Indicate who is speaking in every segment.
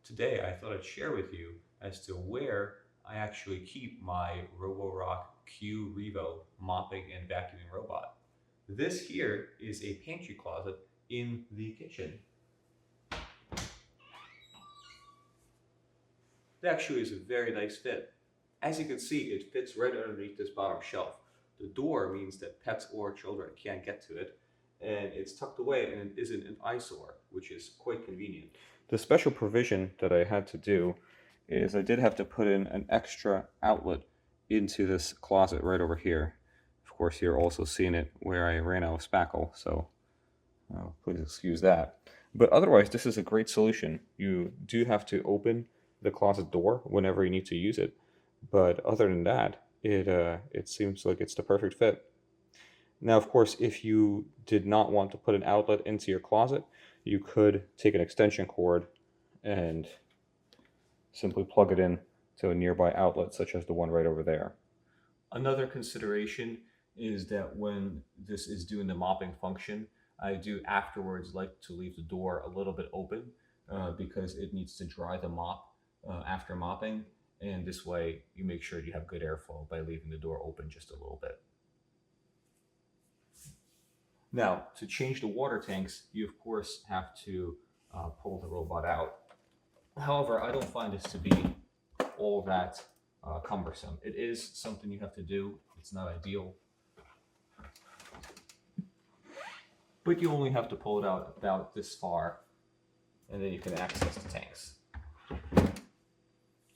Speaker 1: Today I thought I'd share with you as to where I actually keep my Roborock Q Revo mopping and vacuuming robot. This here is a pantry closet in the kitchen. It actually is a very nice fit. As you can see, it fits right underneath this bottom shelf. The door means that pets or children can't get to it, and it's tucked away and it isn't an eyesore, which is quite convenient. The special provision that I had to do is I did have to put in an extra outlet into this closet right over here. Of course, you're also seeing it where I ran out of spackle, so please excuse that. But otherwise, this is a great solution. You do have to open the closet door whenever you need to use it, but other than that, it seems like it's the perfect fit. Now, of course, if you did not want to put an outlet into your closet, you could take an extension cord and simply plug it in to a nearby outlet, such as the one right over there. Another consideration is that when this is doing the mopping function, I do afterwards like to leave the door a little bit open because it needs to dry the mop after mopping, and this way you make sure you have good airflow by leaving the door open just a little bit. Now, to change the water tanks, you of course have to pull the robot out. However, I don't find this to be all that cumbersome. It is something you have to do. It's not ideal. But you only have to pull it out about this far, and then you can access the tanks.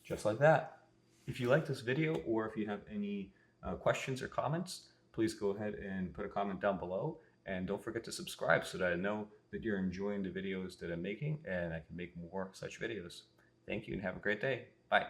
Speaker 1: Just like that. If you like this video, or if you have any questions or comments, please go ahead and put a comment down below. And don't forget to subscribe so that I know that you're enjoying the videos that I'm making and I can make more such videos. Thank you and have a great day. Bye.